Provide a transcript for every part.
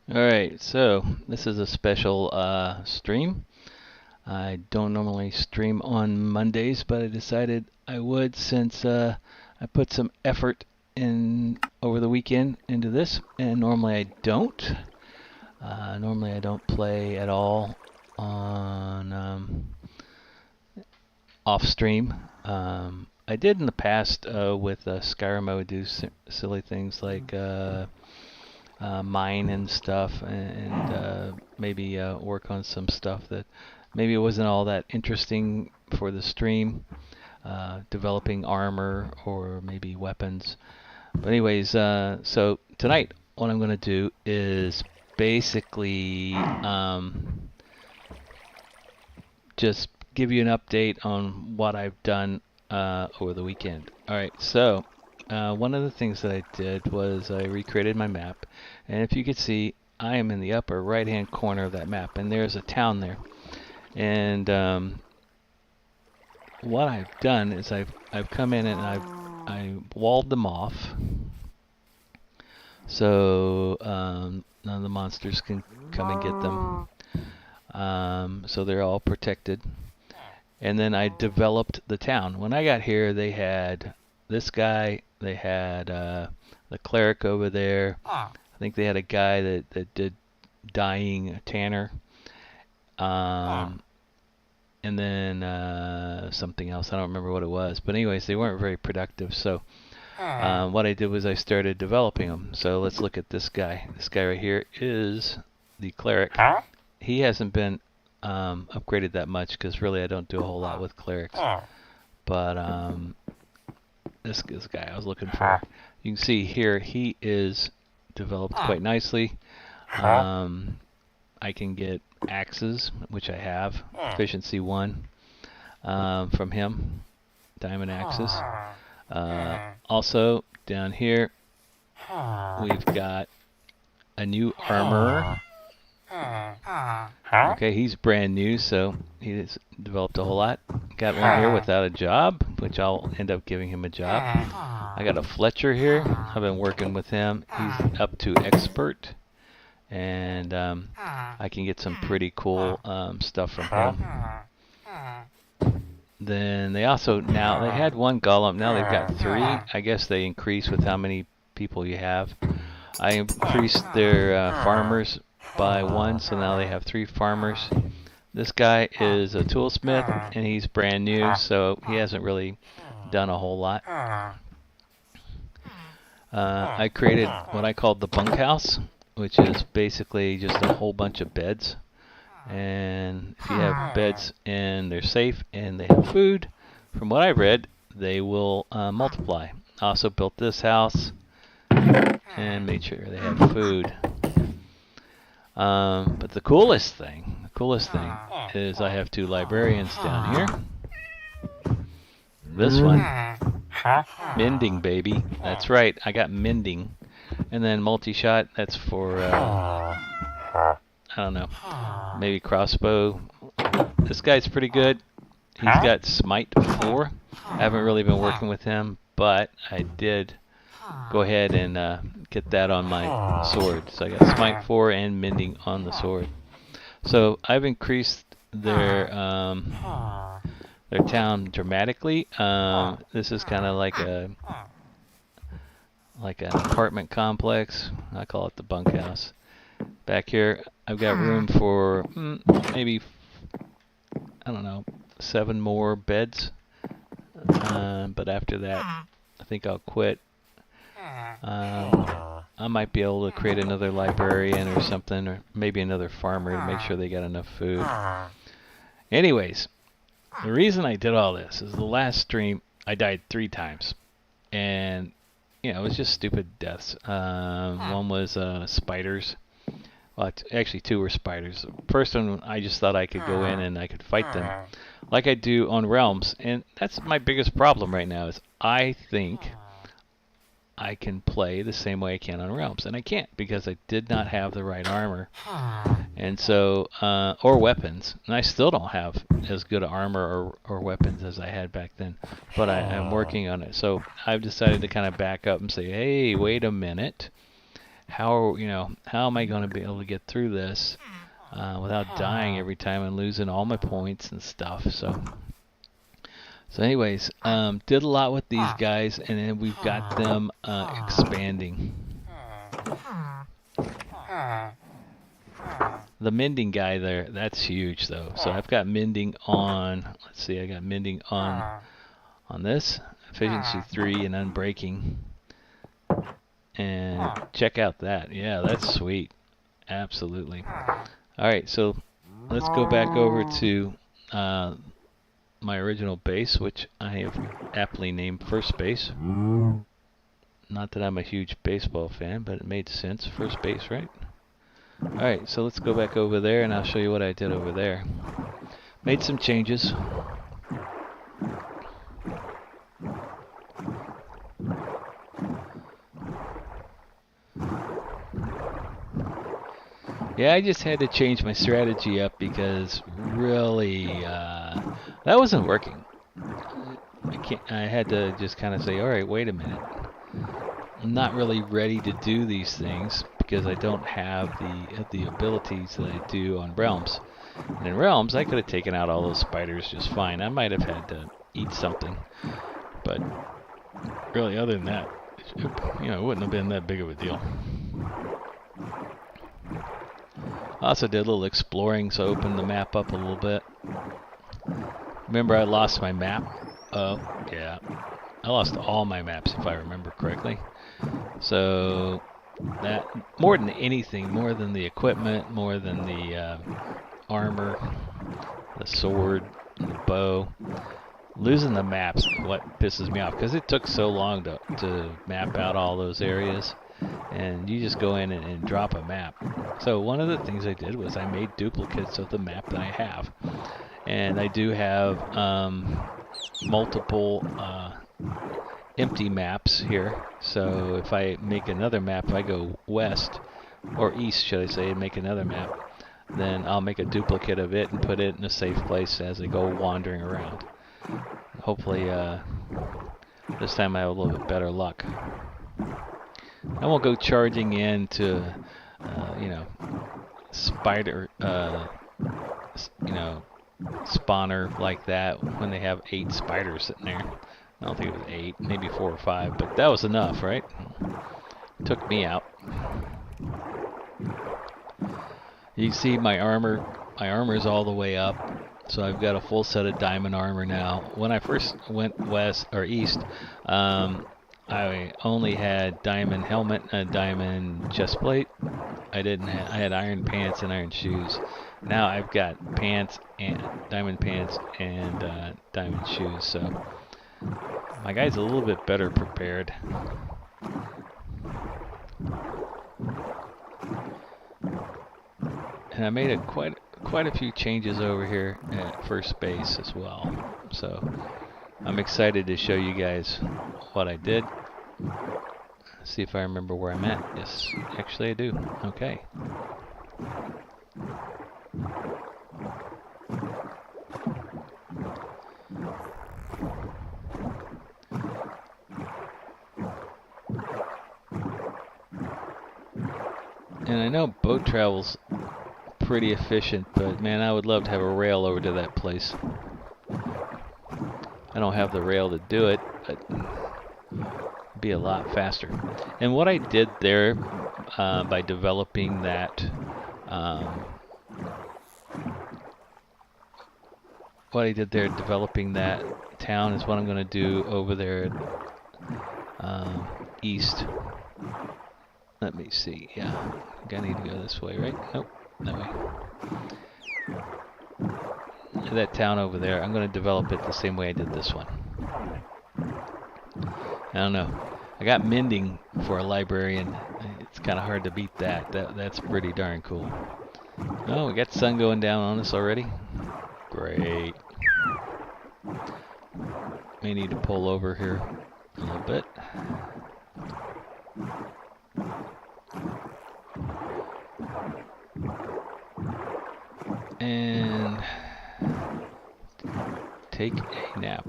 Alright, so this is a special stream. I don't normally stream on Mondays, but I decided I would since I put some effort in over the weekend into this, and normally I don't. Normally I don't play at all on off stream. I did in the past with Skyrim. I would do silly things like mine and stuff, and maybe work on some stuff that maybe it wasn't all that interesting for the stream, developing armor or maybe weapons. But anyways, so tonight what I'm going to do is basically just give you an update on what I've done over the weekend. All right, so one of the things that I did was I recreated my map, and if you could see, I am in the upper right-hand corner of that map, and there's a town there. And what I've done is I've come in and I walled them off, so none of the monsters can come and get them. So they're all protected. And then I developed the town. When I got here, they had this guy, they had the cleric over there. I think they had a guy that did dyeing, tanner. And then something else. I don't remember what it was. But anyways, they weren't very productive. So what I did was I started developing them. So let's look at this guy. This guy right here is the cleric. He hasn't been upgraded that much because really I don't do a whole lot with clerics. But this guy I was looking for. You can see here he is developed quite nicely. I can get axes, which I have, efficiency 1 from him, diamond axes. Also down here we've got a new armorer. Okay, he's brand new, so he's developed a whole lot. Got one here without a job, which I'll end up giving him a job. I got a Fletcher here. I've been working with him. He's up to expert, and I can get some pretty cool stuff from him. Then they also, now they had one golem, now they've got 3. I guess they increase with how many people you have. I increased their farmers by 1, so now they have 3 farmers. This guy is a toolsmith, and he's brand new, so he hasn't really done a whole lot. I created what I called the bunkhouse, which is basically just a whole bunch of beds. And if you have beds and they're safe and they have food, from what I read, they will multiply. I also built this house and made sure they have food. But the coolest thing is I have 2 librarians down here. This one, mending, baby. That's right, I got mending. And then multi-shot, that's for, I don't know, maybe crossbow. This guy's pretty good. He's got smite 4. I haven't really been working with him, but I did go ahead and get that on my sword. So I got smite 4 and mending on the sword. So I've increased their town dramatically. This is kind of like an apartment complex. I call it the bunkhouse. Back here, I've got room for maybe, I don't know, 7 more beds. But after that, I think I'll quit. I might be able to create another librarian or something, or maybe another farmer to make sure they got enough food. Anyways, the reason I did all this is the last stream I died 3 times, and you know, it was just stupid deaths. One was spiders. Well, actually 2 were spiders. First one, I just thought I could go in and I could fight them like I do on Realms, and that's my biggest problem right now is I think I can play the same way I can on Realms, and I can't because I did not have the right armor, and so or weapons, and I still don't have as good armor or weapons as I had back then, but I'm working on it. So I've decided to kind of back up and say, hey, wait a minute, how how am I going to be able to get through this without dying every time and losing all my points and stuff. So anyways, did a lot with these guys, and then we've got them expanding. The mending guy there, that's huge though. So I've got mending on, let's see, I got mending on this, efficiency 3 and unbreaking. And check out that. Yeah, that's sweet. Absolutely. Alright, so let's go back over to my original base, which I have aptly named First Base. Not that I'm a huge baseball fan, but it made sense. First base, right? Alright, so let's go back over there and I'll show you what I did over there. Made some changes. Yeah, I just had to change my strategy up because really that wasn't working. I had to just kind of say, alright, wait a minute. I'm not really ready to do these things because I don't have the abilities that I do on Realms. And in Realms, I could have taken out all those spiders just fine. I might have had to eat something, but really, other than that, it wouldn't have been that big of a deal. I also did a little exploring, so I opened the map up a little bit. Remember, I lost my map. Oh, yeah. I lost all my maps, if I remember correctly. So, that, more than anything, more than the equipment, more than the armor, the sword, the bow, losing the maps is what pisses me off, because it took so long to map out all those areas. And you just go in and drop a map. So one of the things I did was I made duplicates of the map that I have. And I do have multiple empty maps here. So if I make another map, if I go west, or east should I say, and make another map, then I'll make a duplicate of it and put it in a safe place as I go wandering around. Hopefully this time I have a little bit better luck. I won't go charging into, spider, spawner like that when they have 8 spiders sitting there. I don't think it was 8, maybe 4 or 5, but that was enough, right? Took me out. You can see my armor. My armor is all the way up, so I've got a full set of diamond armor now. When I first went west or east, I only had diamond helmet and a diamond chest plate. I had iron pants and iron shoes. Now I've got pants and diamond pants and diamond shoes. So my guy's a little bit better prepared. And I made quite a few changes over here at First Base as well. So I'm excited to show you guys what I did. See if I remember where I'm at. Yes, actually I do. Okay. And I know boat travel's pretty efficient, but man, I would love to have a rail over to that place. I don't have the rail to do it, but it'd be a lot faster. And what I did there by developing that town is what I'm going to do over there east. Let me see. Yeah, I need to go this way, right? Nope, that way. That town over there, I'm going to develop it the same way I did this one. I don't know. I got mending for a librarian. It's kind of hard to beat that. That's pretty darn cool. Oh, we got the sun going down on us already. Great. May need to pull over here a little bit. And take a nap.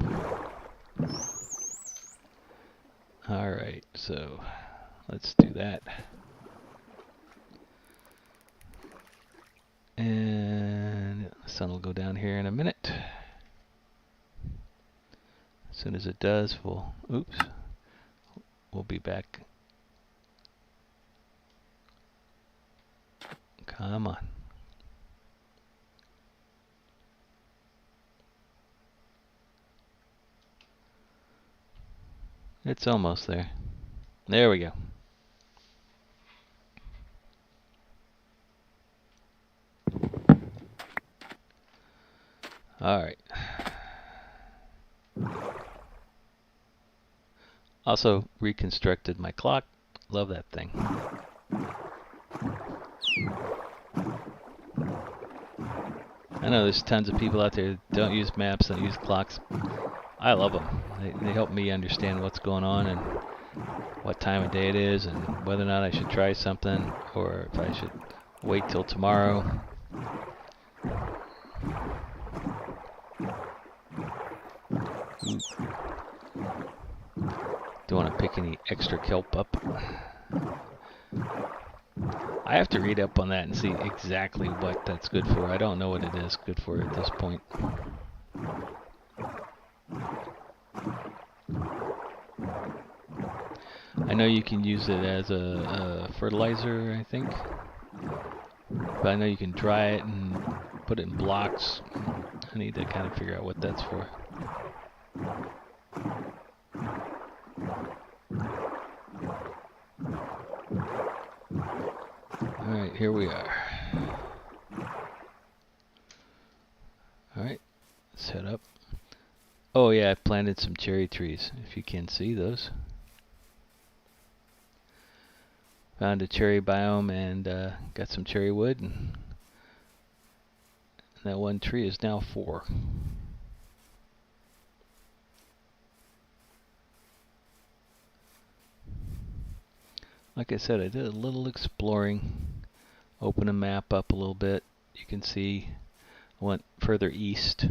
Alright, so let's do that. And the sun will go down here in a minute. As soon as it does, we'll be back. Come on. It's almost there. There we go. All right. Also reconstructed my clock. Love that thing. I know there's tons of people out there that don't use maps, don't use clocks. I love them. They help me understand what's going on and what time of day it is and whether or not I should try something or if I should wait till tomorrow. Don't want to pick any extra kelp up. I have to read up on that and see exactly what that's good for. I don't know what it is good for at this point. I know you can use it as a fertilizer, I think. But I know you can dry it and put it in blocks. I need to kind of figure out what that's for. Alright, here we are. Alright, let's head up. Oh yeah, I planted some cherry trees, if you can see those. Found a cherry biome and got some cherry wood. And that one tree is now 4. Like I said, I did a little exploring. Open a map up a little bit. You can see I went further east.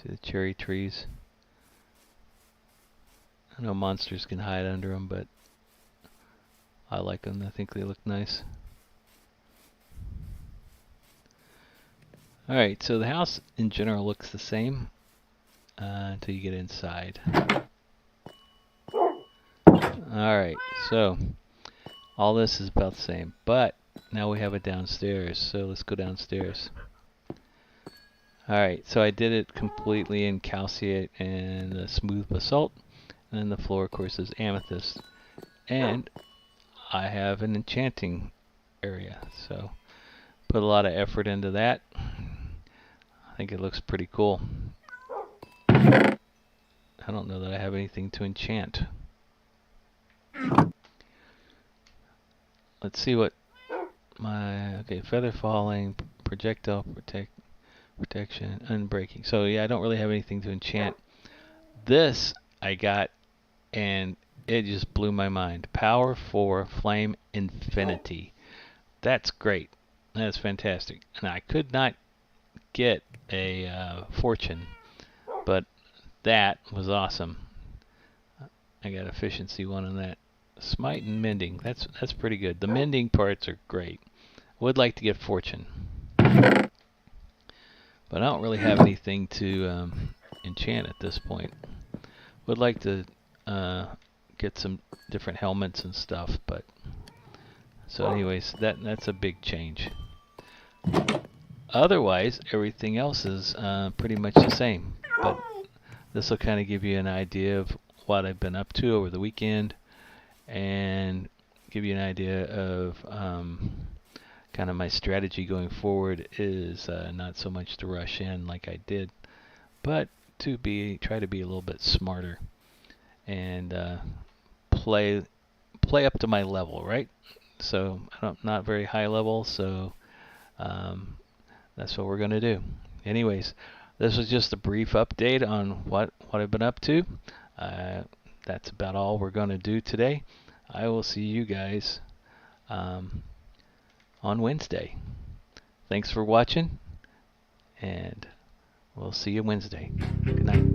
See the cherry trees. I know monsters can hide under them, but I like them. I think they look nice. Alright, so the house in general looks the same until you get inside. Alright, so all this is about the same, but now we have it downstairs, so let's go downstairs. Alright, so I did it completely in calcite and smooth basalt, and then the floor of course is amethyst. And I have an enchanting area, so put a lot of effort into that. I think it looks pretty cool. I don't know that I have anything to enchant. Let's see what my... Okay, feather falling, projectile protection, unbreaking. So yeah, I don't really have anything to enchant. This I got and it just blew my mind. Power 4 Flame Infinity. That's great. That's fantastic. And I could not get a fortune, but that was awesome. I got efficiency 1 on that. Smite and mending. That's pretty good. The mending parts are great. Would like to get fortune, but I don't really have anything to enchant at this point. Would like to get some different helmets and stuff, but so anyways, that's a big change. Otherwise, everything else is pretty much the same, but this will kind of give you an idea of what I've been up to over the weekend and give you an idea of kind of my strategy going forward is not so much to rush in like I did, but to try to be a little bit smarter and play up to my level, right? So I'm not very high level, so that's what we're going to do. Anyways, this was just a brief update on what I've been up to. That's about all we're going to do today. I will see you guys on Wednesday. Thanks for watching, and We'll see you Wednesday. Good night.